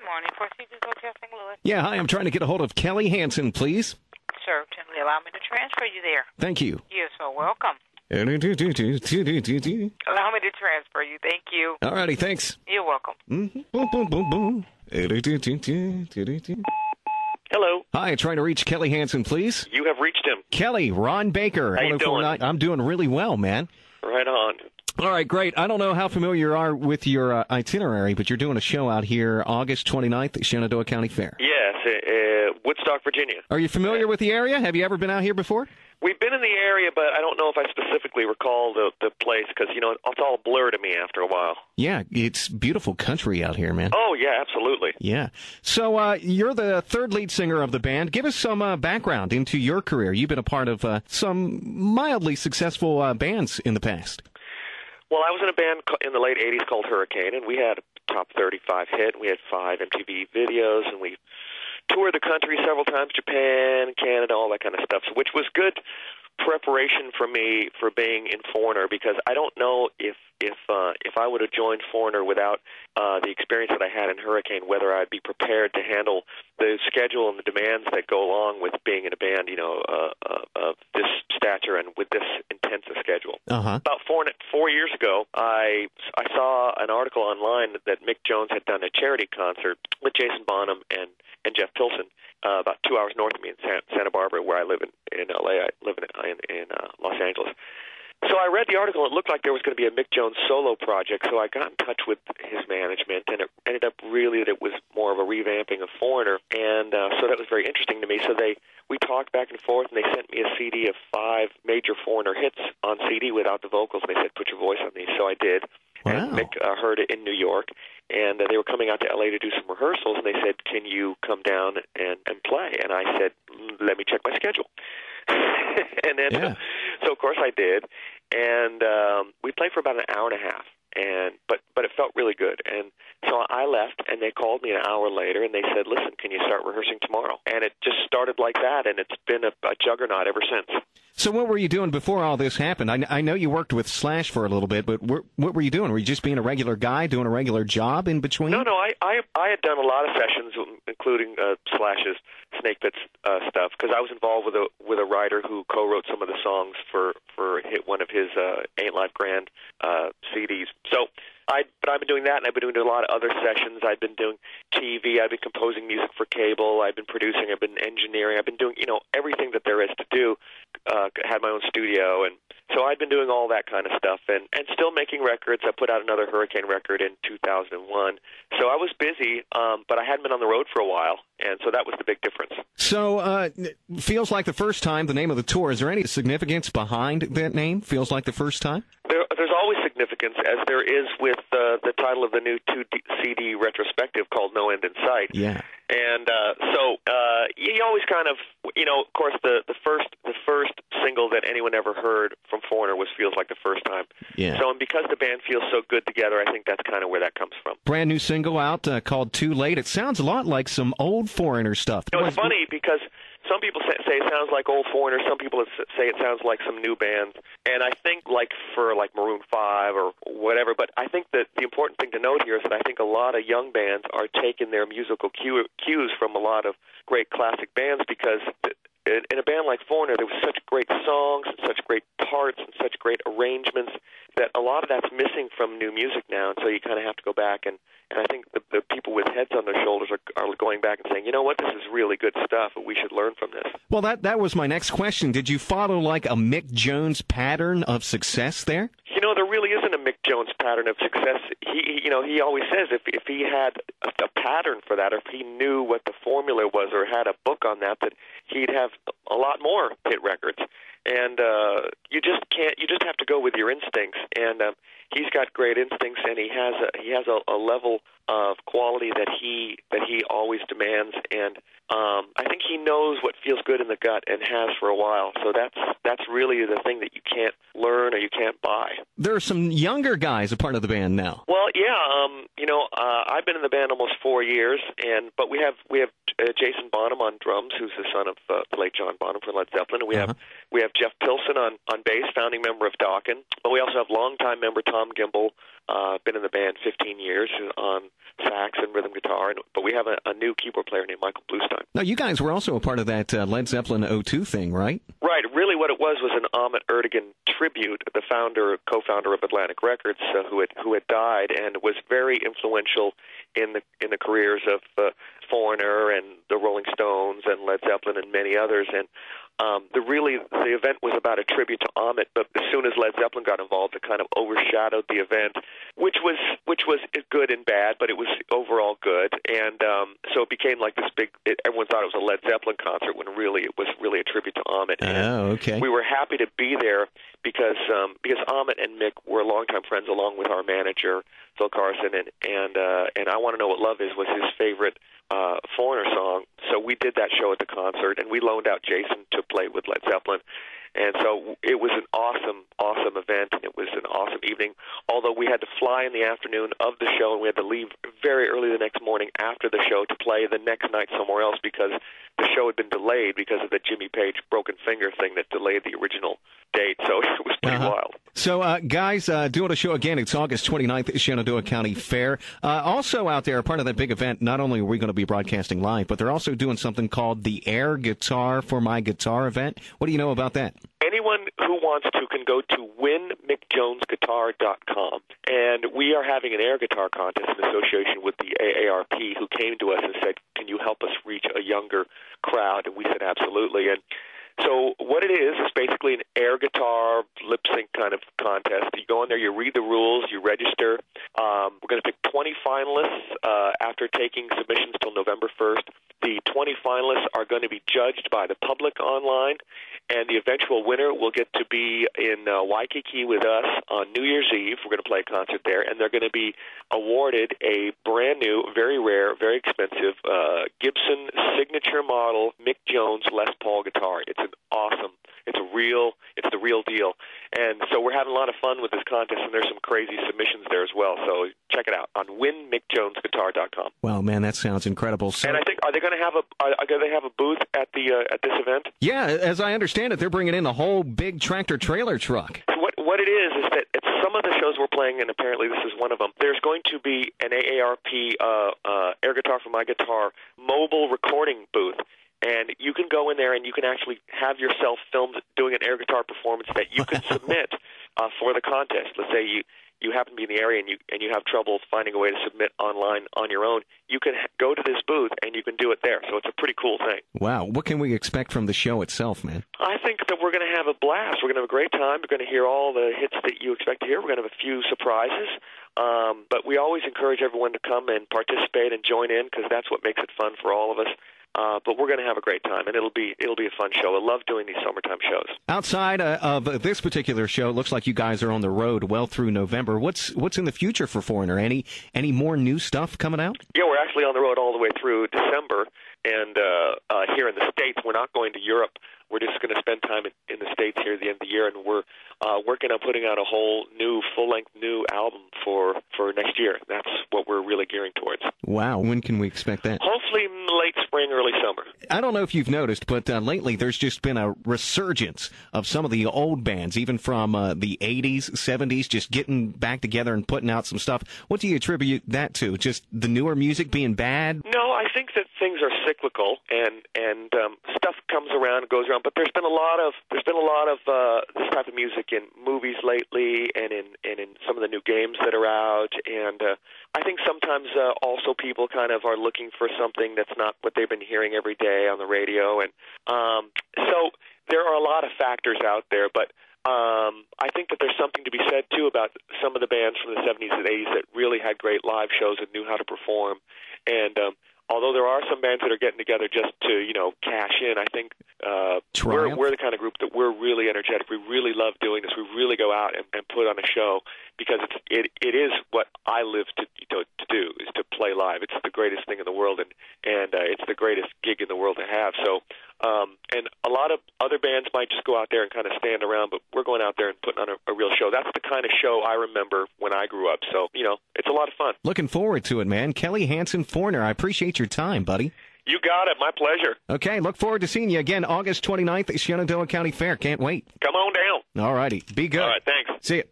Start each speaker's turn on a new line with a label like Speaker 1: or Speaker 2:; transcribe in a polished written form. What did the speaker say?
Speaker 1: morning. For Secret Hotel St. Louis.
Speaker 2: Yeah, hi. I'm trying to get a hold of Kelly Hansen, please.
Speaker 1: Certainly. Allow me to transfer you there.
Speaker 2: Thank you.
Speaker 1: You're so welcome. Allow me to transfer you. Thank you.
Speaker 2: All righty, thanks.
Speaker 1: You're welcome.
Speaker 2: Boom, boom, boom, boom.
Speaker 3: Hello.
Speaker 2: Hi, trying to reach Kelly Hansen, please.
Speaker 3: You have reached him.
Speaker 2: Kelly, Ron Baker.
Speaker 3: How you doing?
Speaker 2: I'm doing really well, man.
Speaker 3: Right on.
Speaker 2: All right, great. I don't know how familiar you are with your itinerary, but you're doing a show out here August 29th at Shenandoah County Fair.
Speaker 3: Yes, Woodstock, Virginia.
Speaker 2: Are you familiar with the area? Have you ever been out here before?
Speaker 3: We've been in the area, but I don't know if I specifically recall the place because, it's all a blur to me after a while.
Speaker 2: Yeah, it's beautiful country out here, man.
Speaker 3: Oh, yeah, absolutely.
Speaker 2: Yeah. So you're the third lead singer of the band. Give us some background into your career. You've been a part of some mildly successful bands in the past.
Speaker 3: Well, I was in a band in the late 80s called Hurricane, and we had a top 35 hit. We had 5 MTV videos, and we toured the country several times, Japan, Canada, all that kind of stuff, which was good preparation for me for being in Foreigner, because I don't know if I would have joined Foreigner without the experience that I had in Hurricane, whether I'd be prepared to handle the schedule and the demands that go along with being in a band, of this stature and with this intensive schedule.
Speaker 2: Uh-huh.
Speaker 3: About 4 years ago, I saw an article online that Mick Jones had done a charity concert with Jason Bonham and Jeff Pilson, about 2 hours north of me in Santa Barbara, where I live in L.A. I live in Los Angeles. So I read the article, and it looked like there was going to be a Mick Jones solo project, so I got in touch with his management, and it ended up really that it was more of a revamping of Foreigner, and so that was very interesting to me. So we talked back and forth, and they sent me a CD of 5 major Foreigner hits on CD without the vocals, and they said, put your voice on these, so I did.
Speaker 2: Wow.
Speaker 3: And Mick heard it in New York, and they were coming out to L.A. to do some rehearsals, and they said, can you come down and play? And I said, let me check my schedule. And then, so of course I did, and we played for about an hour and a half, but it felt really good. And so I left, and they called me an hour later, and they said, listen, can you start rehearsing tomorrow? And it just started like that, and it's been a juggernaut ever since.
Speaker 2: So what were you doing before all this happened? I know you worked with Slash for a little bit, but what were you doing? Were you just being a regular guy, doing a regular job in between?
Speaker 3: No, I had done a lot of sessions, including Slash's Snake Pits stuff, because I was involved with a writer who co-wrote some of the songs for one of his Ain't Life Grand CDs. So but I've been doing that, and I've been doing a lot of other sessions. I've been doing TV. I've been composing music for cable. I've been producing. I've been engineering. I've been doing, everything that there is to do. Had my own studio, and so I've been doing all that kind of stuff, and still making records. I put out another Hurricane record in 2001. So I was busy, but I hadn't been on the road for a while, and so that was the big difference.
Speaker 2: So feels like the first time, the name of the tour. Is there any significance behind that name? Feels like the first time?
Speaker 3: There's always significance, as there is with the title of the new 2-CD retrospective called No End in Sight.
Speaker 2: Yeah.
Speaker 3: And so you always kind of, of course, the first single that anyone ever heard from Foreigner was Feels Like the First Time.
Speaker 2: Yeah.
Speaker 3: So, and because the band feels so good together, I think that's kind of where that comes from.
Speaker 2: Brand new single out called Too Late. It sounds a lot like some old Foreigner stuff.
Speaker 3: It's funny because some people say it sounds like old Foreigner. Some people say it sounds like some new bands. And I think for Maroon 5 or whatever, but I think that the important thing to note here is that I think a lot of young bands are taking their musical cues from a lot of great classic bands, because in a band like Foreigner, there was such great songs and such great parts and such great arrangements that a lot of that's missing from new music now. And so you kind of have to go back, and I think the people with heads on their shoulders are going back and saying, you know what, this is really good stuff, and we should learn from this. Well,
Speaker 2: that was my next question. Did you follow like a Mick Jones pattern of success there?
Speaker 3: There really isn't a Mick Jones pattern of success. He always says if he had a pattern for that, or if he knew what the formula was, or had a book on that he'd have a lot more hit records. And you just have to go with your instincts. And he's got great instincts, and he has a level of quality that he always demands. And I think he knows what feels good in the gut, and has for a while. So that's really the thing that you can't learn or you can't buy.
Speaker 2: There are some younger guys a part of the band now.
Speaker 3: Well, yeah. I've been in the band almost 4 years, but we have Jason Bonham on drums, who's the son of the late John Bonham from Led Zeppelin, and we have Jeff Pilson on bass, founding member of Dokken. But we also have longtime member Tom Gimble, been in the band 15 years, on sax, and rhythm guitar, but we have a new keyboard player named Michael Bluestein.
Speaker 2: Now, you guys were also a part of that Led Zeppelin '02 thing, right?
Speaker 3: Right. Really what it was an Ahmet Ertegun tribute, the co-founder of Atlantic Records, who had died and was very influential in the careers of Foreigner and the Rolling Stones and Led Zeppelin and many others. And the event was about a tribute to Ahmet, but as soon as Led Zeppelin got involved, it kind of overshadowed the event, which was good and bad, but it was overall good. And so it became like this big. Everyone thought it was a Led Zeppelin concert when really it was really a tribute to Ahmet.
Speaker 2: Oh, okay.
Speaker 3: We were happy to be there because Ahmet and Mick were longtime friends, along with our manager Phil Carson, and I Want to Know What Love Is was his favorite Foreigner song. So we did that show at the concert, and we loaned out Jason to play with Led Zeppelin. And so it was an awesome event, and it was an awesome evening, although we had to fly in the afternoon of the show, and we had to leave very early the next morning after the show to play the next night somewhere else because the show had been delayed because of the Jimmy Page broken finger thing that delayed the original date, so it was pretty wild.
Speaker 2: So, guys, doing a show again. It's August 29th at Shenandoah County Fair. Also out there, part of that big event, not only are we going to be broadcasting live, but they're also doing something called the Air Guitar for My Guitar event. What do you know about that?
Speaker 3: Anyone who wants to can go to winmickjonesguitar.com, and we are having an air guitar contest in association with the AARP, who came to us and said, can you help us reach a younger crowd? And we said, absolutely. And so what it is basically an air guitar lip sync kind of contest. You go in there, you read the rules, you register. We're going to pick 20 finalists after taking submissions till November 1st. The 20 finalists are going to be judged by the public online, and the eventual winner will get to be in Waikiki with us on New Year's Eve. We're going to play a concert there, and they're going to be awarded a brand new, very rare, very expensive Gibson signature model Mick Jones Les Paul guitar. It's the real deal. And so we're having a lot of fun with this contest, and there's some crazy submissions there as well. So check it out on winmickjonesguitar.com.
Speaker 2: Wow, man, that sounds incredible. So,
Speaker 3: and I think, are they going to have a booth at this event?
Speaker 2: Yeah, as I understand it, they're bringing in a whole big tractor trailer truck.
Speaker 3: What it is that at some of the shows we're playing, and apparently this is one of them, there's going to be an AARP Air Guitar for My Guitar mobile recording booth. And you can go in there and you can actually have yourself filmed doing an air guitar performance that you can submit for the contest. Let's say you happen to be in the area and you have trouble finding a way to submit online on your own. You can go to this booth and you can do it there. So it's a pretty cool thing.
Speaker 2: Wow. What can we expect from the show itself, man?
Speaker 3: I think that we're going to have a blast. We're going to have a great time. We're going to hear all the hits that you expect to hear. We're going to have a few surprises. But we always encourage everyone to come and participate and join in because that's what makes it fun for all of us. But we're going to have a great time, and it'll be a fun show. I love doing these summertime shows. Outside
Speaker 2: of this particular show, it looks like you guys are on the road well through November. What's in the future for Foreigner? Any more new stuff coming out?
Speaker 3: Yeah, we're actually on the road all the way through December, and here in the States, we're not going to Europe. We're just going to spend time in the States here at the end of the year, and we're working on putting out a whole new, full-length new album for next year. That's what we're really gearing towards.
Speaker 2: Wow. When can we expect that?
Speaker 3: Hopefully late spring, early summer.
Speaker 2: I don't know if you've noticed, but lately there's just been a resurgence of some of the old bands, even from the 80s, 70s, just getting back together and putting out some stuff. What do you attribute that to? Just the newer music being bad?
Speaker 3: No, I think that things are cyclical, and stuff comes around and goes around. But there's been a lot of this type of music in movies lately, and in some of the new games that are out. And I think sometimes also people kind of are looking for something that's not what they've been hearing every day on the radio. And so there are a lot of factors out there, but I think that there's something to be said, too, about some of the bands from the 70s and 80s that really had great live shows and knew how to perform. And although there are some bands that are getting together just to, cash in, I think we're the kind of group that we're really energetic. We really love doing this. We really go out and put on a show because it is what I live to do, is to play live. It's the greatest thing in the world, and it's the greatest gig in the world to have. So, and a lot of other bands might just go out there and kind of stand around, but we're going out there and putting on a real show. That's the kind of show I remember when I grew up. So, it's a lot of fun.
Speaker 2: Looking forward to it, man. Kelly Hansen, Foreigner, I appreciate your time, buddy.
Speaker 3: You got it. My pleasure.
Speaker 2: Okay, look forward to seeing you again August 29th at Shenandoah County Fair. Can't wait.
Speaker 3: Come on down.
Speaker 2: All righty. Be good.
Speaker 3: All right, thanks.
Speaker 2: See you.